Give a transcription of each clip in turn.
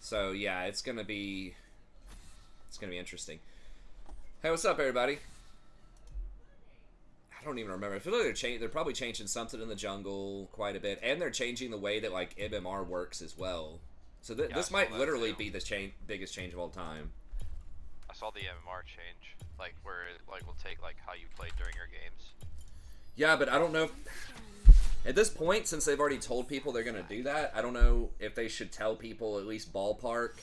So yeah, it's gonna be interesting. Hey, what's up, everybody? I don't even remember. I feel like they're probably changing something in the jungle quite a bit, and they're changing the way that like MMR works as well. So Yeah, I this saw might that literally too. be the biggest change of all time. I saw the MMR change, like where it like will take like how you played during your games. Yeah, but I don't know. At this point, since they've already told people they're gonna do that, I don't know if they should tell people at least ballpark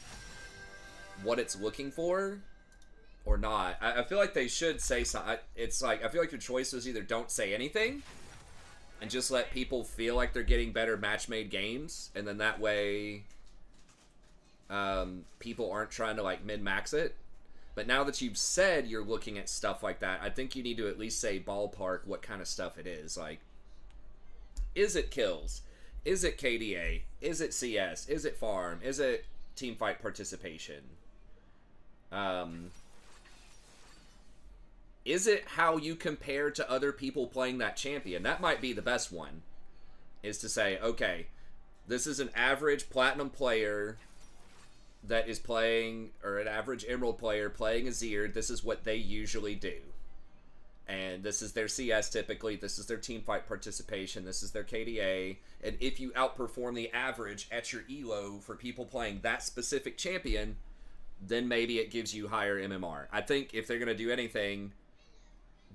what it's looking for or not. I feel like they should say something. It's like I feel like your choice is either don't say anything and just let people feel like they're getting better match-made games, and then that way, people aren't trying to like min-max it. But now that you've said you're looking at stuff like that, I think you need to at least say ballpark what kind of stuff it is. Like, is it kills? Is it KDA? Is it CS? Is it farm? Is it team fight participation? Um, is it how you compare to other people playing that champion? That might be the best one. Is to say, okay, this is an average platinum player that is playing, or an average emerald player playing Azir. This is what they usually do. And this is their CS typically. This is their team fight participation. This is their KDA. And if you outperform the average at your ELO for people playing that specific champion, then maybe it gives you higher MMR. I think if they're going to do anything,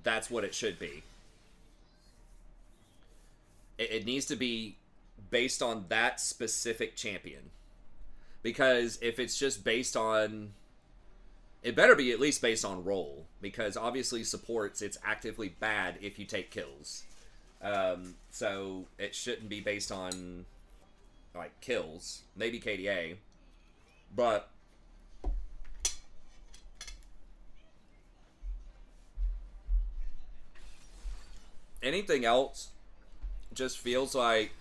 that's what it should be. It needs to be based on that specific champion. Because if it's just based on, it better be at least based on role, because obviously supports, it's actively bad if you take kills. So it shouldn't be based on like kills, maybe KDA, but anything else just feels like,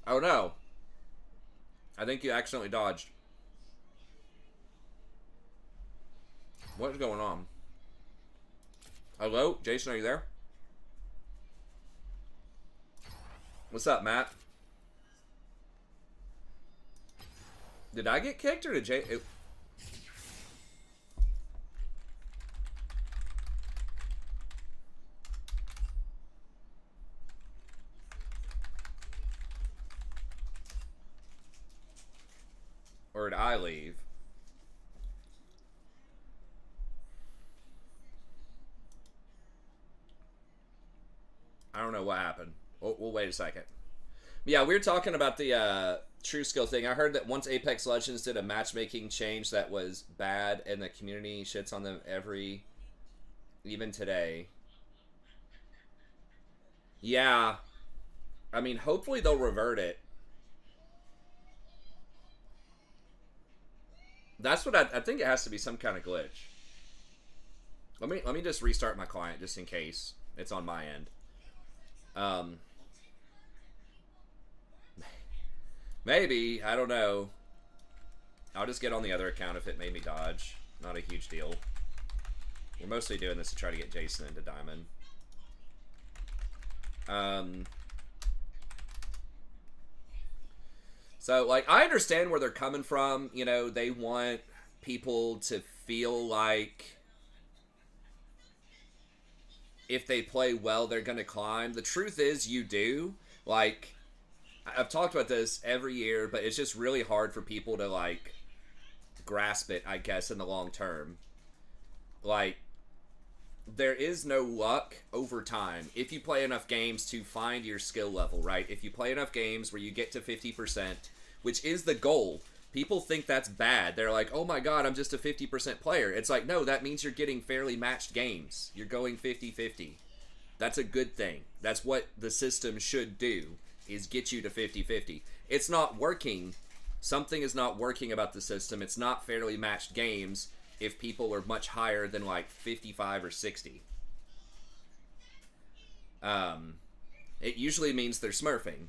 oh no, I think you accidentally dodged. What's going on? Hello, Jason, are you there? What's up, Matt? Did I get kicked or did Jay? Or did I leave? I don't know what happened. We'll wait a second. Yeah, we were talking about the true skill thing. I heard that once Apex Legends did a matchmaking change that was bad, and the community shits on them even today. Yeah, I mean, hopefully they'll revert it. That's what I think. It has to be some kind of glitch. Let me just restart my client just in case it's on my end. Um, maybe, I don't know. I'll just get on the other account if it made me dodge. Not a huge deal. We're mostly doing this to try to get Jason into Diamond. So, like, I understand where they're coming from. You know, they want people to feel like if they play well, they're going to climb. The truth is, you do. Like, I've talked about this every year, but it's just really hard for people to, like, grasp it, I guess, in the long term. Like, there is no luck over time if you play enough games to find your skill level, right? If you play enough games where you get to 50%, which is the goal, people think that's bad. They're like, oh my god, I'm just a 50% player. It's like, no, that means you're getting fairly matched games. You're going 50-50. That's a good thing. That's what the system should do, is get you to 50-50. It's not working. Something is not working about the system. It's not fairly matched games if people are much higher than like 55 or 60. It usually means they're smurfing,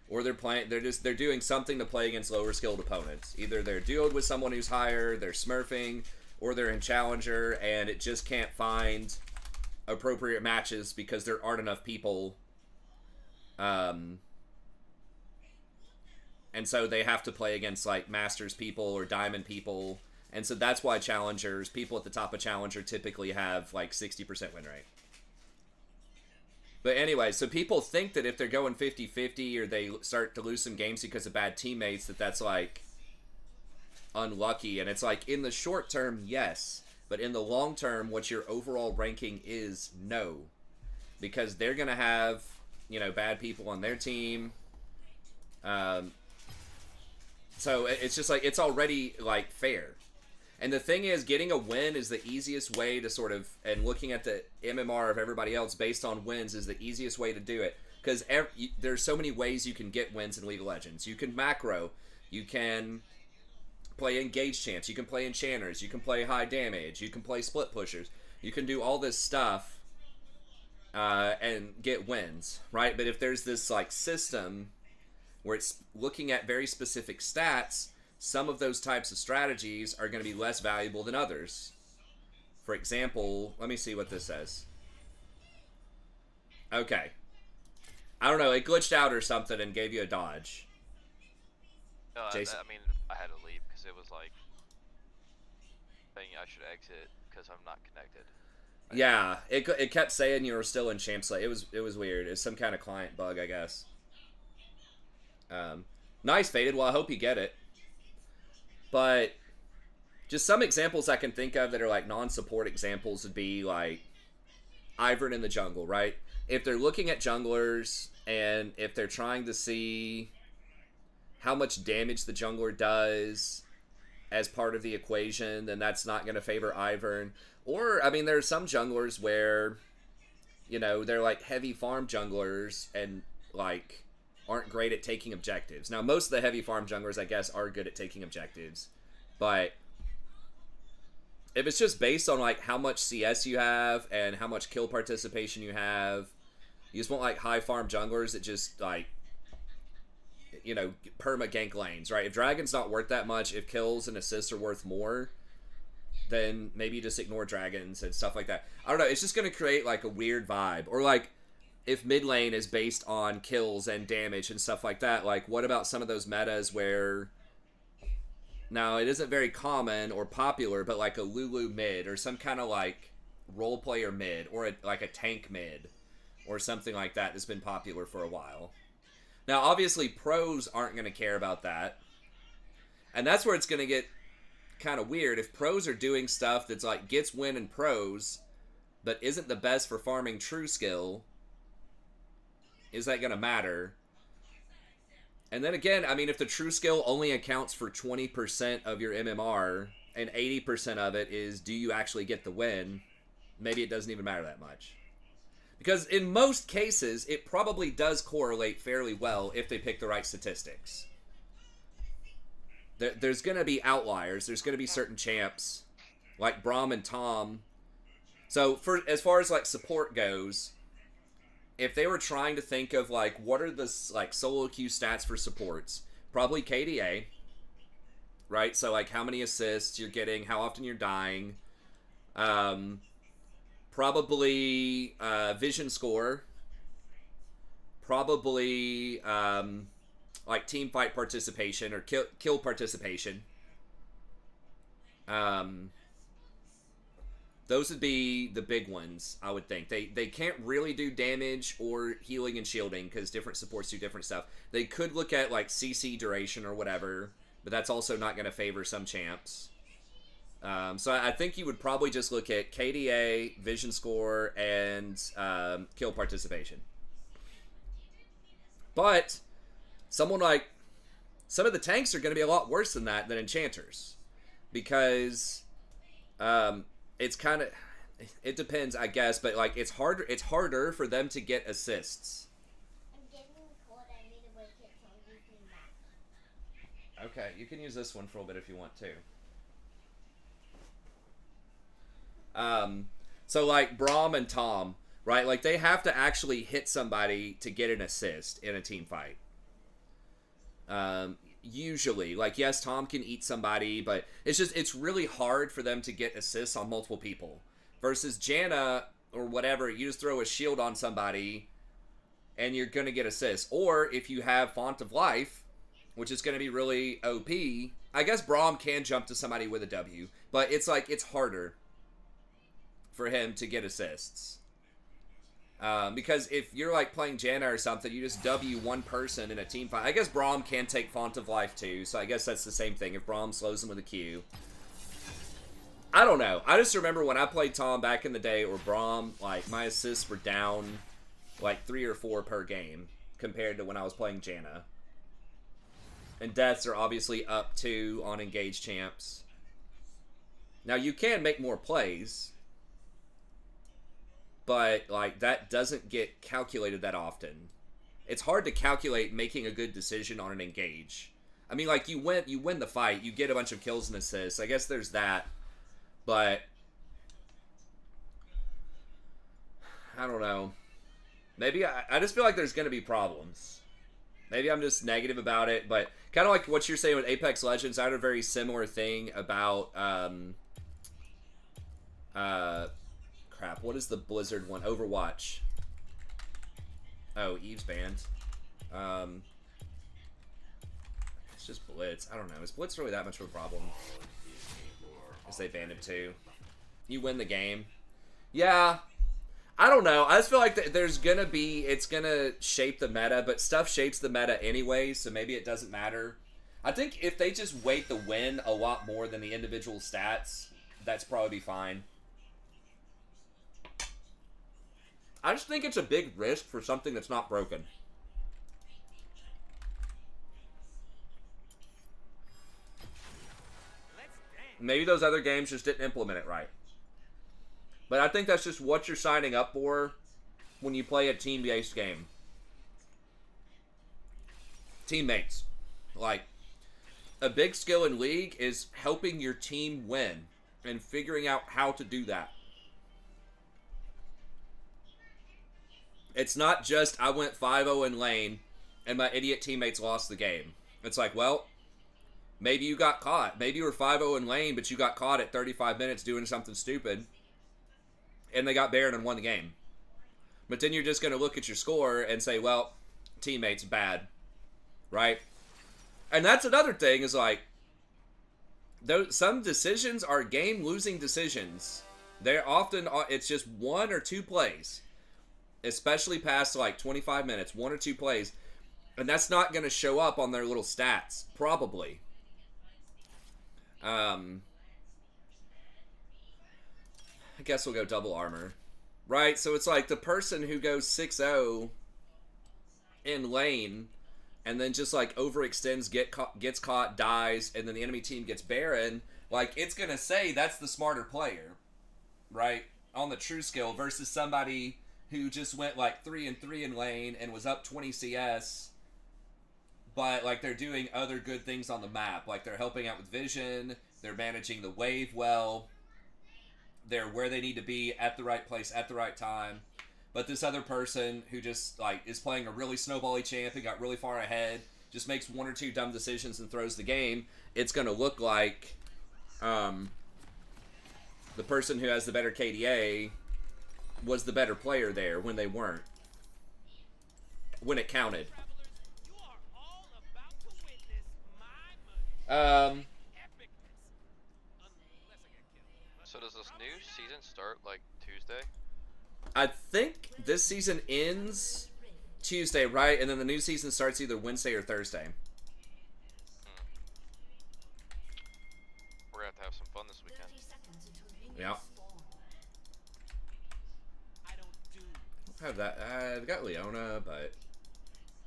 or they're doing something to play against lower skilled opponents. Either they're duoed with someone who's higher, they're smurfing, or they're in challenger and it just can't find appropriate matches because there aren't enough people. And and so they have to play against like Masters people or Diamond people, and so that's why Challengers, people at the top of Challenger typically have like 60% win rate. But anyway, so people think that if they're going 50-50 or they start to lose some games because of bad teammates, that's like unlucky. And it's like, in the short term, yes. But in the long term, what your overall ranking is, no. Because they're going to have, you know, bad people on their team. So it's just like, it's already like fair. And the thing is, getting a win is the easiest way to sort of, and looking at the MMR of everybody else based on wins is the easiest way to do it. Because there's so many ways you can get wins in League of Legends. You can macro, you can play engaged champs, you can play enchanters, you can play high damage, you can play split pushers. You can do all this stuff and get wins, right? But if there's this like system where it's looking at very specific stats, some of those types of strategies are going to be less valuable than others. For example, let me see what this says. Okay. I don't know, it glitched out or something and gave you a dodge. No, Jason? I mean, I had to leave because it was like saying I should exit because I'm not connected. Yeah, it kept saying you were still in Champ Slate. It was weird. It's some kind of client bug, I guess. Nice, Faded. Well, I hope you get it. But just some examples I can think of that are like non-support examples would be like Ivern in the jungle, right? If they're looking at junglers and if they're trying to see how much damage the jungler does as part of the equation, then that's not going to favor Ivern. Or, I mean, there are some junglers where, you know, they're like heavy farm junglers and like aren't great at taking objectives. Now, most of the heavy farm junglers, I guess, are good at taking objectives. But if it's just based on like how much CS you have and how much kill participation you have, you just want like high farm junglers that just like, you know, perma gank lanes, right? If Dragon's not worth that much, if kills and assists are worth more, then maybe you just ignore Dragons and stuff like that. I don't know, it's just going to create like a weird vibe. Or like, if mid lane is based on kills and damage and stuff like that, like what about some of those metas where, now it isn't very common or popular, but like a Lulu mid or some kind of like role player mid or like a tank mid or something like that has been popular for a while. Now obviously pros aren't going to care about that. And that's where it's going to get kind of weird. If pros are doing stuff that's like gets win in pros but isn't the best for farming true skill, is that going to matter? And then again, I mean, if the true skill only accounts for 20% of your MMR and 80% of it is do you actually get the win, maybe it doesn't even matter that much. Because in most cases, it probably does correlate fairly well if they pick the right statistics. There's going to be outliers. There's going to be certain champs, like Braum and Tom. So as far as like support goes, if they were trying to think of like what are the like solo queue stats for supports, probably KDA, right? So like how many assists you're getting, how often you're dying, probably vision score, probably like team fight participation or kill participation. Those would be the big ones, I would think. They can't really do damage or healing and shielding because different supports do different stuff. They could look at like CC duration or whatever, but that's also not going to favor some champs. So I think you would probably just look at KDA, vision score, and kill participation. But someone like some of the tanks are going to be a lot worse than that than enchanters because it's kind of, it depends, I guess, but like it's harder for them to get assists. I'm getting cold. I need to wake it so you can back. Okay, you can use this one for a little bit if you want to. So like Braum and Tom, right? Like they have to actually hit somebody to get an assist in a team fight. Usually, like yes, Tom can eat somebody, but it's really hard for them to get assists on multiple people. Versus Janna or whatever, you just throw a shield on somebody and you're gonna get assists. Or if you have Font of Life, which is going to be really OP. I guess Braum can jump to somebody with a W, but it's like it's harder for him to get assists. Because if you're like playing Janna or something, you just W one person in a team fight. I guess Braum can take Font of Life too, so I guess that's the same thing if Braum slows him with a Q. I don't know. I just remember when I played Tom back in the day, or Braum, like my assists were down like 3 or 4 per game compared to when I was playing Janna. And deaths are obviously up 2 on engaged champs. Now you can make more plays, but like that doesn't get calculated that often. It's hard to calculate making a good decision on an engage. I mean, like you win the fight, you get a bunch of kills and assists. I guess there's that, but I don't know. Maybe I just feel like there's going to be problems. Maybe I'm just negative about it, but kind of like what you're saying with Apex Legends, I had a very similar thing about crap, what is the Blizzard one? Overwatch. Oh, Eve's banned. It's just Blitz. I don't know. Is Blitz really that much of a problem? Because they banned him too. You win the game. Yeah. I don't know. I just feel like there's going to be... It's going to shape the meta, but stuff shapes the meta anyway, so maybe it doesn't matter. I think if they just weight the win a lot more than the individual stats, that's probably fine. I just think it's a big risk for something that's not broken. Maybe those other games just didn't implement it right. But I think that's just what you're signing up for when you play a team-based game. Teammates. Like, a big skill in League is helping your team win and figuring out how to do that. It's not just, I went 5-0 in lane and my idiot teammates lost the game. It's like, well, maybe you got caught. Maybe you were 5-0 in lane, but you got caught at 35 minutes doing something stupid. And they got Baron and won the game. But then you're just going to look at your score and say, well, teammates bad. Right? And that's another thing is like, some decisions are game-losing decisions. They're often, it's just 1 or 2 plays. Especially past like 25 minutes, 1 or 2 plays. And that's not going to show up on their little stats. Probably. I guess we'll go double armor. Right? So it's like the person who goes 6-0 in lane and then just like overextends, gets caught, dies, and then the enemy team gets Baron, like it's going to say that's the smarter player. Right? On the true skill versus somebody who just went like 3-3 in lane and was up 20 CS, but like they're doing other good things on the map. Like they're helping out with vision, they're managing the wave well, they're where they need to be at the right place at the right time. But this other person who just like is playing a really snowbally champ and got really far ahead, just makes 1 or 2 dumb decisions and throws the game, it's going to look like the person who has the better KDA was the better player there when they weren't. When it counted. So does this new season start like Tuesday? I think this season ends Tuesday, right? And then the new season starts either Wednesday or Thursday. We're gonna have to have some fun this weekend. Yeah. Have that. I've got Leona, but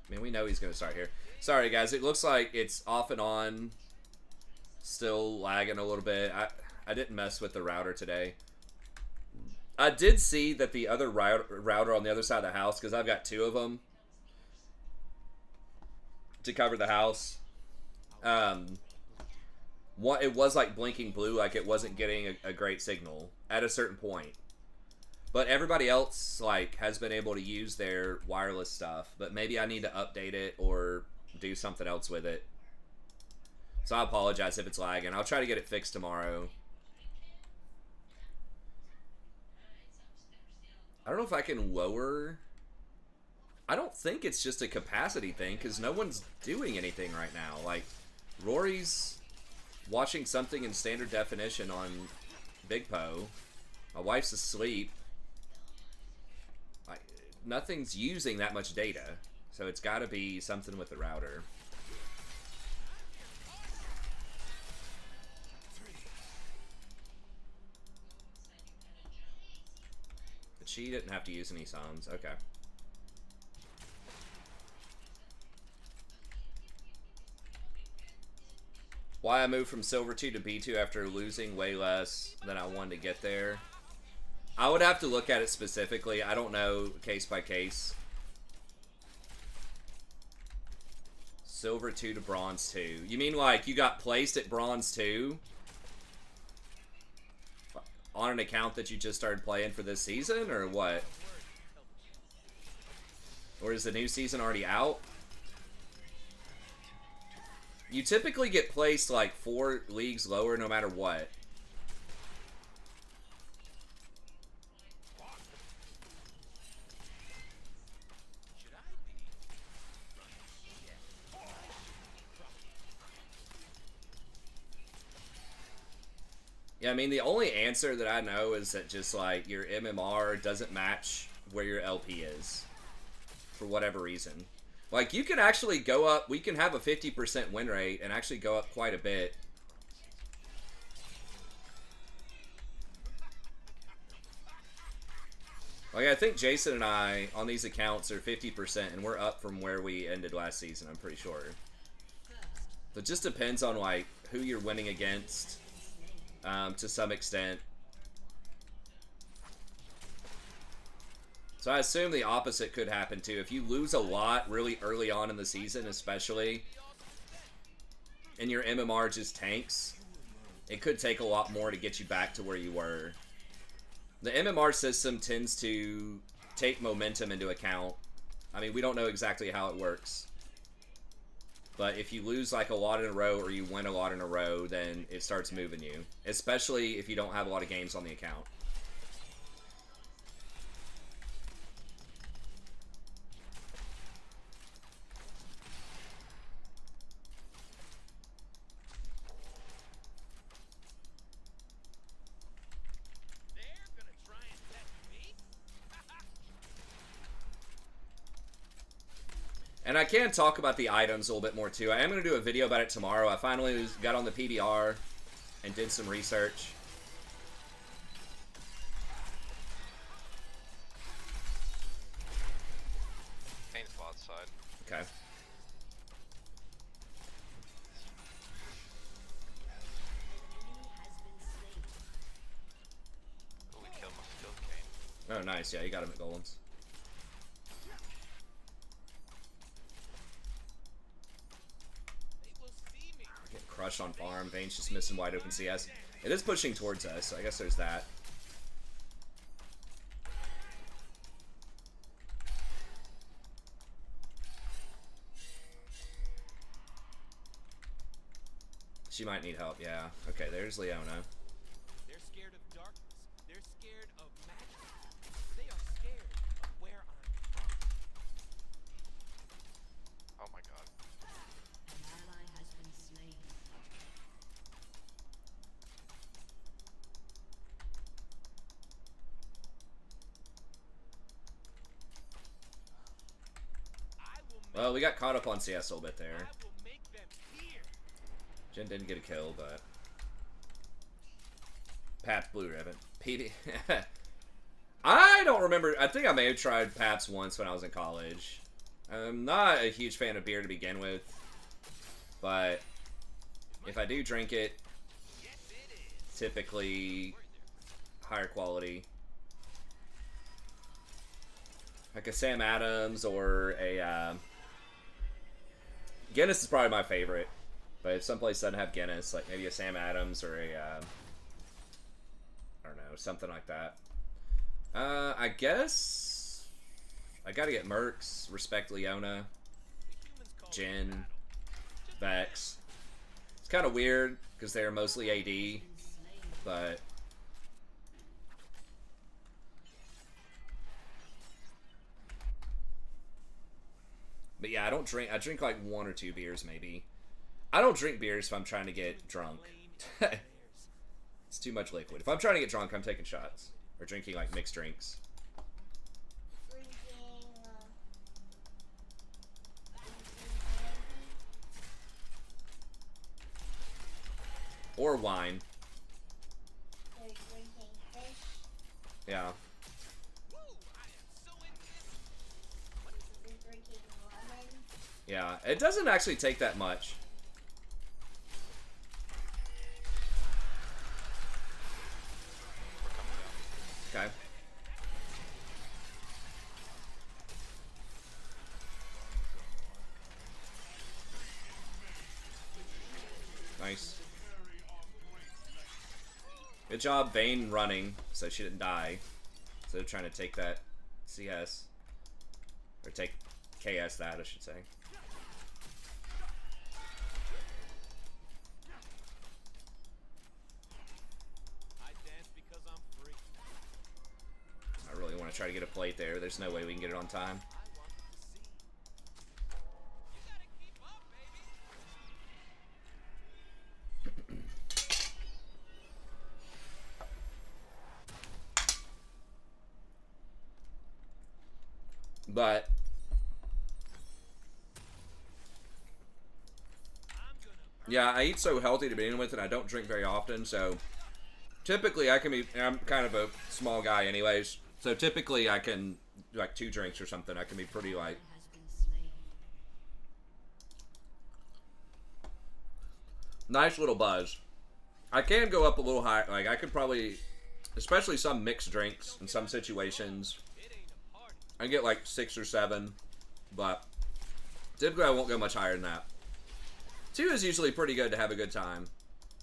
I mean, we know he's going to start here. Sorry, guys. It looks like it's off and on. Still lagging a little bit. I didn't mess with the router today. I did see that the other router on the other side of the house, because I've got 2 of them to cover the house. It was like blinking blue, like it wasn't getting a great signal at a certain point. But everybody else like has been able to use their wireless stuff. But maybe I need to update it or do something else with it. So I apologize if it's lagging. I'll try to get it fixed tomorrow. I don't know if I can lower I don't think it's just a capacity thing, because no one's doing anything right now. Like, Rory's watching something in standard definition on Big Po. My wife's asleep. Nothing's using that much data, so it's got to be something with the router. But she didn't have to use any sounds. Okay. Why I moved from Silver 2 to B2 after losing way less than I wanted to get there. I would have to look at it specifically. I don't know case by case. Silver 2 to Bronze 2. You mean like you got placed at Bronze 2 on an account that you just started playing for this season, or what? Or is the new season already out? You typically get placed like 4 leagues lower no matter what. Yeah, I mean, the only answer that I know is that just, like, your MMR doesn't match where your LP is. For whatever reason. Like, you can actually go up, we can have a 50% win rate and actually go up quite a bit. Like, I think Jason and I, on these accounts, are 50%, and we're up from where we ended last season, I'm pretty sure. So it just depends on, like, who you're winning against. To some extent. So I assume the opposite could happen too. If you lose a lot really early on in the season, especially, and your MMR just tanks, it could take a lot more to get you back to where you were. The MMR system tends to take momentum into account. I mean, we don't know exactly how it works. But if you lose like a lot in a row or you win a lot in a row, then it starts moving you. Especially if you don't have a lot of games on the account. And I can talk about the items a little bit more too. I am going to do a video about it tomorrow. I finally got on the PBR and did some research. Painful outside. Okay. Oh, we killed Kane. Oh, nice. Yeah, you got him at golems. Crush on farm. Vayne's just missing wide open CS. It is pushing towards us, so I guess there's that. She might need help, yeah. Okay, there's Leona. They're scared of darkness. They're scared of magic. They are scared of where I'm from. Oh my god. An ally has been slain. Well, we got caught up on CS a little bit there. I will make them fear. Jen didn't get a kill, but... Paps Blue Ribbon. PD... I don't remember... I think I may have tried Paps once when I was in college. I'm not a huge fan of beer to begin with. But... if I do drink it... typically... higher quality. Like a Sam Adams or a... Guinness is probably my favorite. But if someplace doesn't have Guinness, like maybe a Sam Adams or a, I don't know, something like that. I guess I gotta get Mercs, respect Leona, Jhin, Vex. It's kind of weird because they're mostly AD, but But yeah, I don't drink. I drink like 1 or 2 beers maybe. I don't drink beers if I'm trying to get drunk. It's too much liquid. If I'm trying to get drunk, I'm taking shots or drinking like mixed drinks. Drinking, Or wine. they're drinking fish. Yeah. Woo! I am so into this. They're drinking lemon. Yeah. It doesn't actually take that much. We're coming down. Okay. Nice. Good job, Vayne running, so she didn't die. Instead of trying to take that CS. Or take KS that, I should say. I dance because I'm free. I really want to try to get a plate there. There's no way we can get it on time. I want to see. You gotta keep up, baby. But I'm gonna burn. yeah, I eat so healthy to begin with, and I don't drink very often, so typically I can be. I'm kind of a small guy, anyways. So typically I can like 2 drinks or something. I can be pretty like. Has been slain. Nice little buzz. I can go up a little high. Like I could probably, especially some mixed drinks in some situations, It ain't a party. I can get like 6 or 7, but typically I won't go much higher than that. 2 is usually pretty good to have a good time.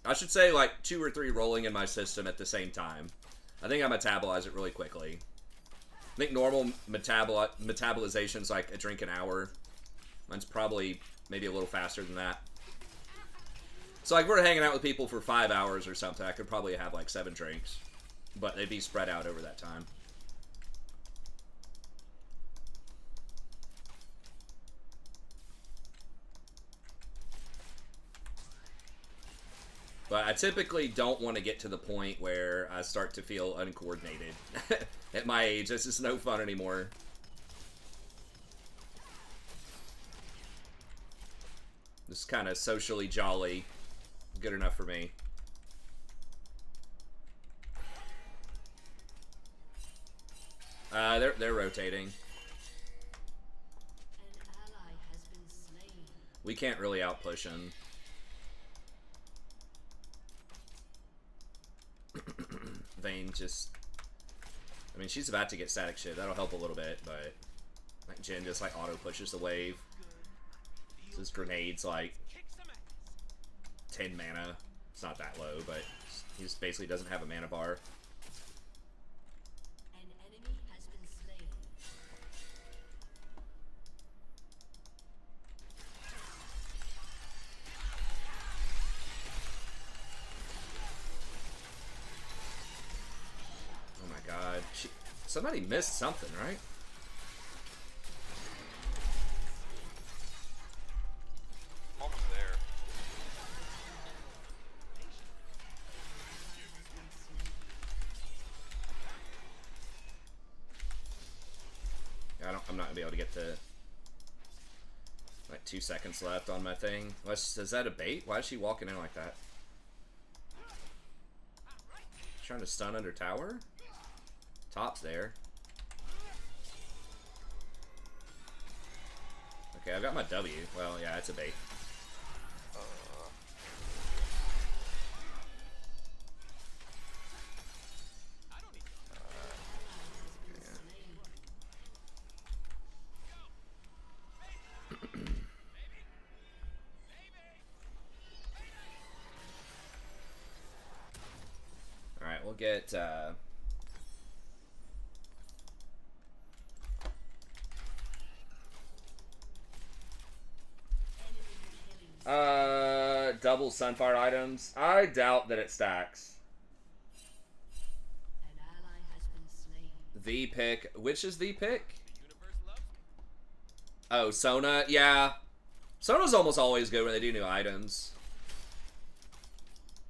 I should say like 2 or 3 rolling in my system at the same time. I think I metabolize it really quickly. I think normal metabolization's like a drink an hour. Mine's probably maybe a little faster than that. So like we're hanging out with people for 5 hours or something, I could probably have like 7 drinks. But they'd be spread out over that time. But I typically don't want to get to the point where I start to feel uncoordinated. At my age, this is no fun anymore. This is kind of socially jolly. Good enough for me. They're rotating. An ally has been slain. We can't really outpush him. Vayne just... I mean, she's about to get static shit. That'll help a little bit, but... Like, Jhin just, like, auto-pushes the wave. His grenade's, like, Kick some ass. 10 mana. It's not that low, but he just basically doesn't have a mana bar. An enemy has been slain. Oh my god. Somebody missed something, right? Almost there. I'm not gonna be able to get to... Like 2 seconds left on my thing. Is that a bait? Why is she walking in like that? Trying to stun under tower? Top's there. Okay, I've got my W. Well, yeah, it's a bait. I don't need Alright, we'll get, double Sunfire items. I doubt that it stacks. An ally has been slain. The pick. Which is the pick? the universe loves me. Oh, Sona? Yeah. Sona's almost always good when they do new items.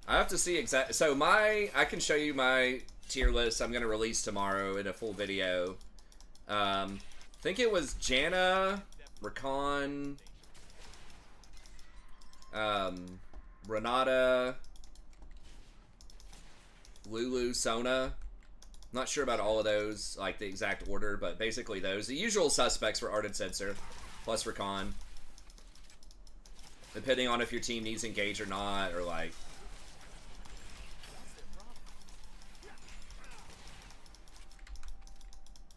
I have to see exact. So I can show you my tier list. I'm gonna release tomorrow in a full video. I think it was Janna, Rakan, Renata, Lulu, Sona. Not sure about all of those, like the exact order, but basically those. The usual suspects for Ardent Sensor, plus Rakan. Depending on if your team needs engage or not, or like.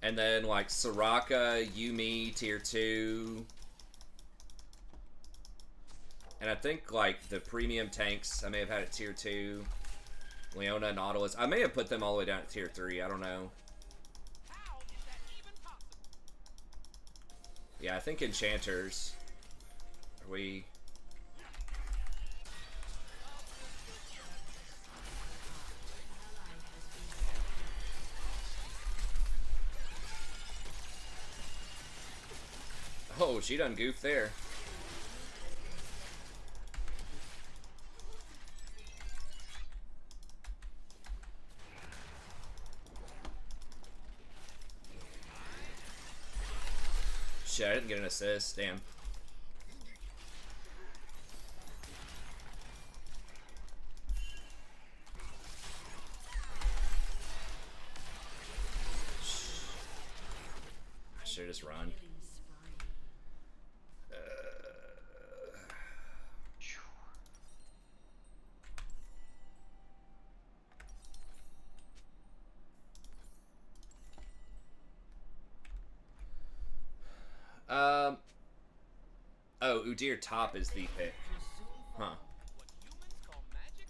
And then like Soraka, Yumi, tier 2. And I think like the premium tanks, I may have had at tier 2. Leona, Nautilus. I may have put them all the way down at tier 3. I don't know. How is that even possible? Yeah, I think Enchanters. Are we... Oh, she done goofed there. Shit, I didn't get an assist. Damn. I should just run. Oh, Udyr top is the pick. Huh. What humans call magic,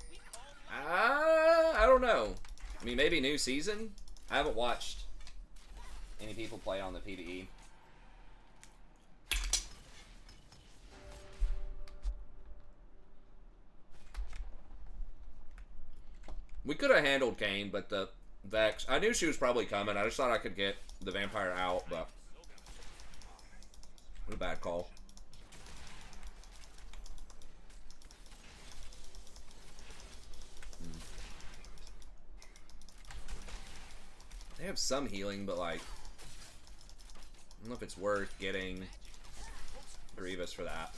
we call I don't know. I mean, maybe new season? I haven't watched any people play on the PvE. We could have handled Kane, but the Vex... I knew she was probably coming. I just thought I could get the vampire out, but... What a bad call. They have some healing, but like... I don't know if it's worth getting Grievous for that.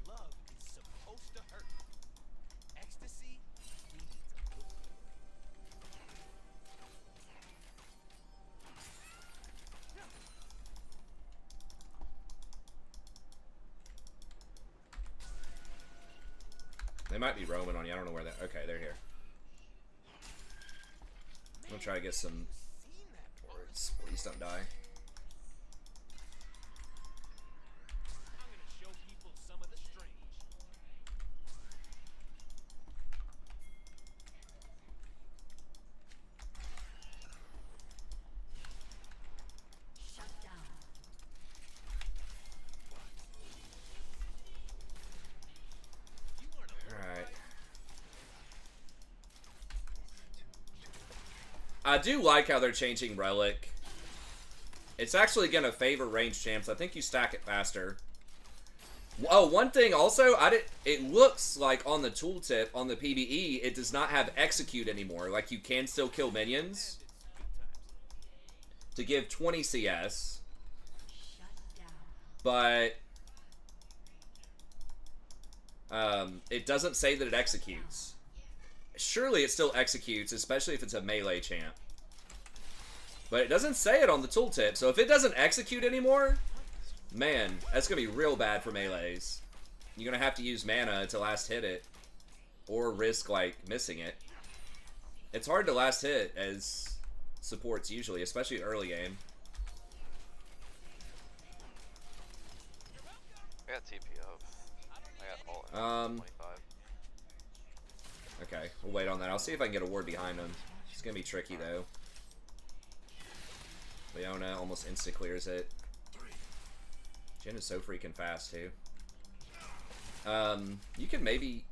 love is supposed to hurt. Ecstasy needs a little. They might be roaming on you. I don't know where they're... Okay, they're here. I'm gonna try to get some Seen that before. wards. Please don't die. I'm gonna show people some of the strange. Shut down. You aren't a Alright. I do like how they're changing Relic. It's actually going to favor range champs. I think you stack it faster. Oh, one thing also, it looks like on the tooltip, on the PvE, it does not have execute anymore. Like, you can still kill minions to give 20 CS. Shut down. But it doesn't say that it executes. Surely it still executes, especially if it's a melee champ. But it doesn't say it on the tooltip, so if it doesn't execute anymore, man, that's going to be real bad for melees. You're going to have to use mana to last hit it, or risk, like, missing it. It's hard to last hit as supports usually, especially early game. I got TP up. I got all in 25. Okay, we'll wait on that. I'll see if I can get a ward behind him. It's going to be tricky, though. Leona almost insta-clears it. Jhin is so freaking fast, too. You can maybe,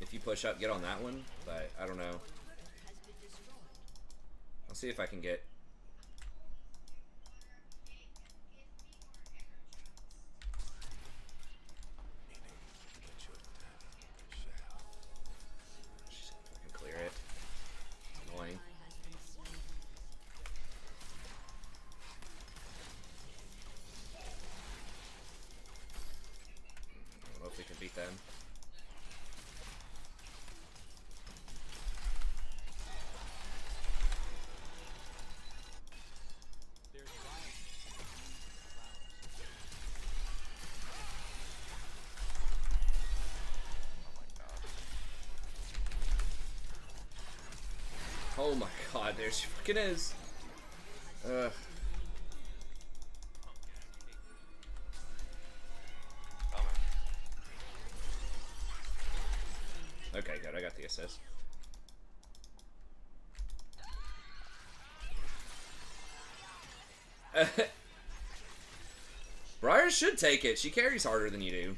if you push up, get on that one, but I don't know. Has been destroyed. I'll see if I can get... them. There's violence. Oh my god, there she fucking is. Ugh. Okay, good. I got the assist. Briar should take it. She carries harder than you do.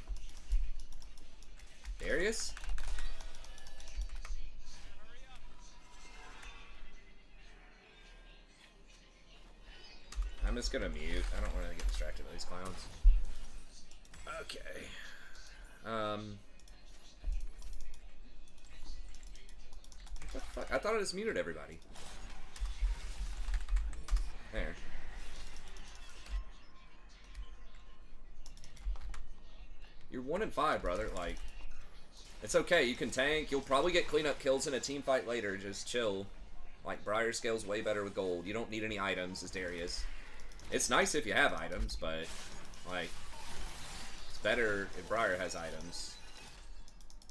Darius? I'm just gonna mute. I don't want to get distracted by these clowns. Okay. What the fuck? I thought I just muted everybody. There. You're 1-5, brother. Like, it's okay. You can tank. You'll probably get cleanup kills in a team fight later. Just chill. Like, Briar scales way better with gold. You don't need any items, as Darius. It's nice if you have items, but, like, it's better if Briar has items.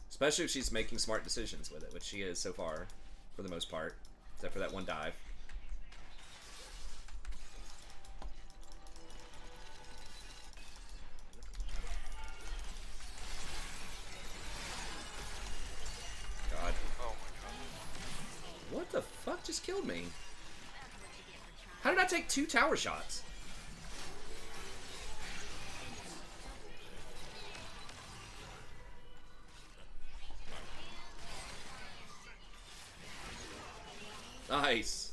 Especially if she's making smart decisions with it, which she is so far, for the most part. Except for that one dive. God. Oh my god. What the fuck just killed me? How did I take 2 tower shots? Nice.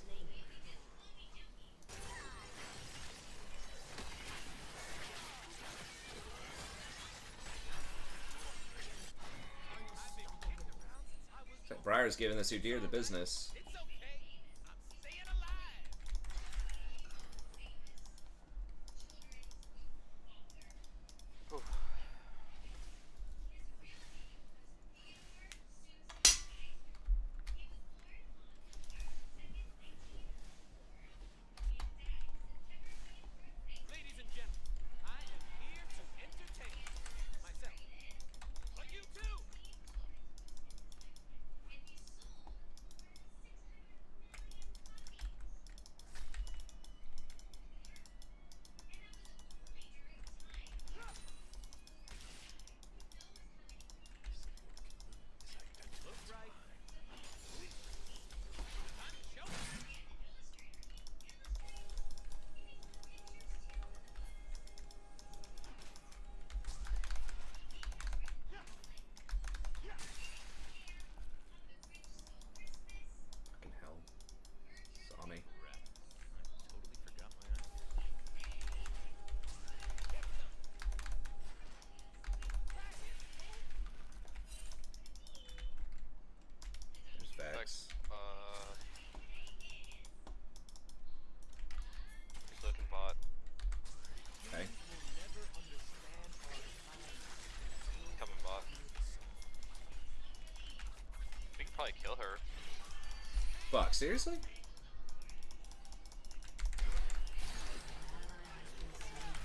Briar's giving this Udyr the business. It's okay. I'm staying alive. Whew. Ladies and gentlemen, I am here to entertain myself. But you too. Look right. Show me. Fucking hell. Saw me. Totally forgot my There's Vex. Vex, he's looking bot. Okay. Coming bot. We can probably kill her. Fuck, seriously?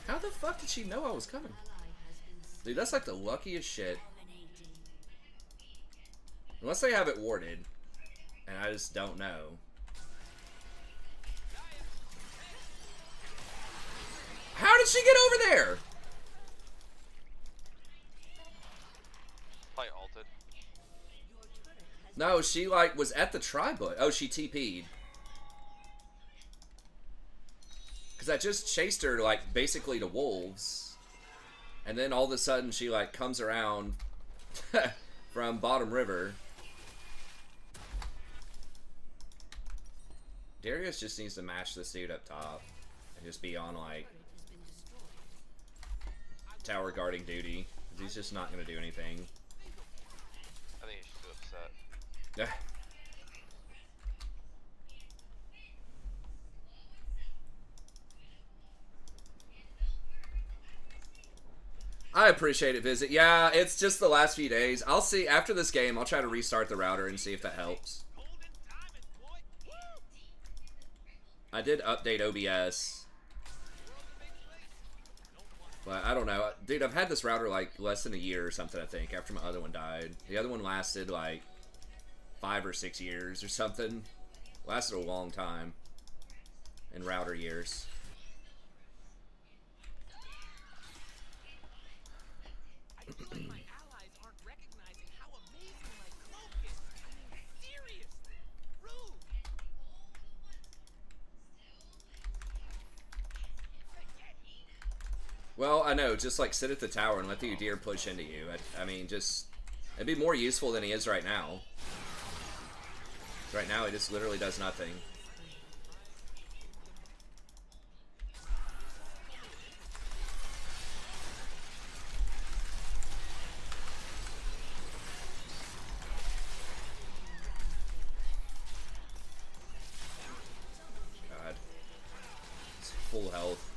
How the fuck did she know I was coming? Dude, that's like the luckiest shit. Unless they have it warded. And I just don't know. How did she get over there? Probably ulted. No, she like was at the tri-bush. Oh, she TP'd. Because I just chased her like basically to wolves. And then all of a sudden she like comes around from bottom river. Darius just needs to match this dude up top. And just be on like tower guarding duty. 'Cause he's just not going to do anything. I think he's too upset. Yeah. I appreciate it, Visit. Yeah, it's just the last few days. I'll see after this game. I'll try to restart the router and see if that helps. I did update OBS, but I don't know. Dude, I've had this router like less than a year or something, I think, after my other one died. The other one lasted like 5 or 6 years or something. Lasted a long time in router years. I feel like my allies aren't recognizing how amazing my cloak is. I mean, seriously. Rude. Well, I know. Just like sit at the tower and let the Udyr push into you. I mean, just it'd be more useful than he is right now. Right now, he just literally does nothing. God, it's full health.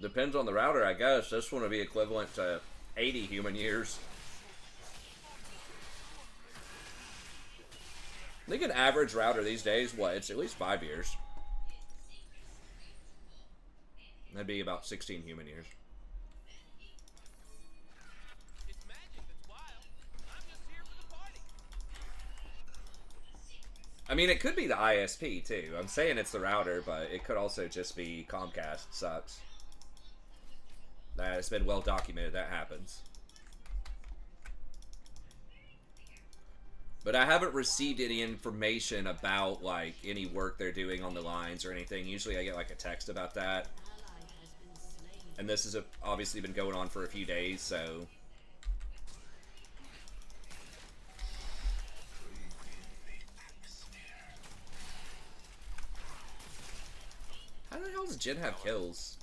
Depends on the router, I guess. This one would be equivalent to 80 human years. I think an average router these days, what, it's at least 5 years. That'd be about 16 human years. It's magic that's wild. I'm just here for the party. I mean, it could be the ISP, too. I'm saying it's the router, but it could also just be Comcast. Sucks. It's been well documented that happens. But I haven't received any information about, like, any work they're doing on the lines or anything. Usually I get, like, a text about that. And this has obviously been going on for a few days, so... How the hell does Jin have kills?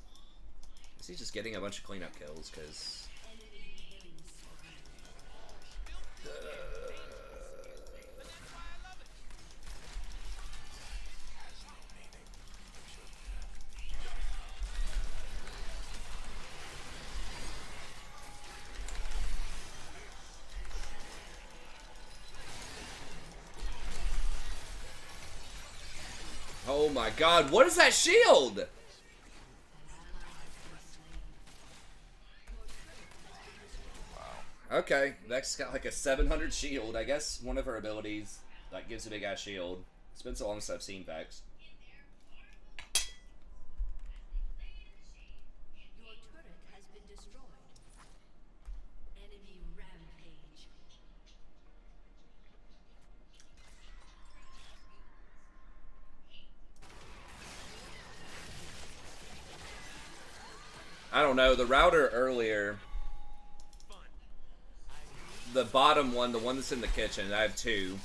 Is he just getting a bunch of cleanup kills? Because... Oh my god, what is that shield? Okay, Vex's got like a 700 shield. I guess one of her abilities like gives a big ass shield. It's been so long since I've seen Vex. Your turret has been destroyed. Enemy rampage. I don't know, the router earlier, the bottom one, the one that's in the kitchen, I have two.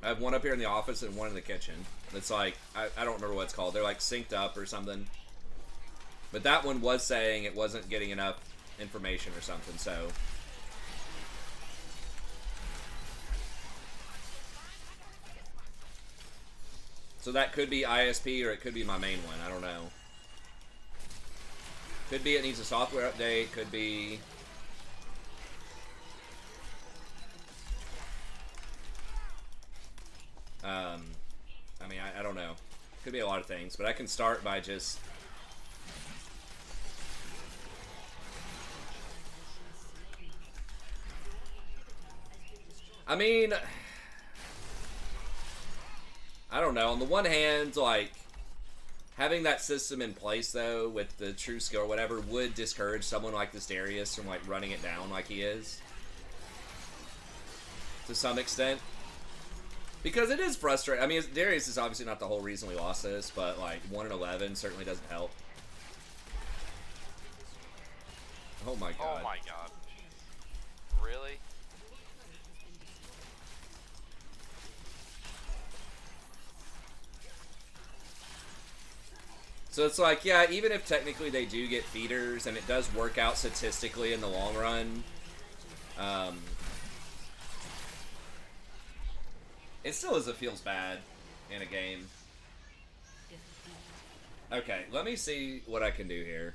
I have one up here in the office and one in the kitchen. It's like, I don't remember what it's called. They're like synced up or something. But that one was saying it wasn't getting enough information or something, so. So that could be ISP or it could be my main one, I don't know. Could be it needs a software update, could be... I mean, I don't know. Could be a lot of things, but I can start by just... I mean... I don't know. On the one hand, like... Having that system in place, though, with the true skill or whatever, would discourage someone like this Darius from, like, running it down like he is. To some extent. Because it is frustrating. I mean, Darius is obviously not the whole reason we lost this, but, like, 1 in 11 certainly doesn't help. Oh my god. Oh my god. Really? So it's like, yeah, even if technically they do get feeders, and it does work out statistically in the long run, it still feels bad in a game. Okay, let me see what I can do here.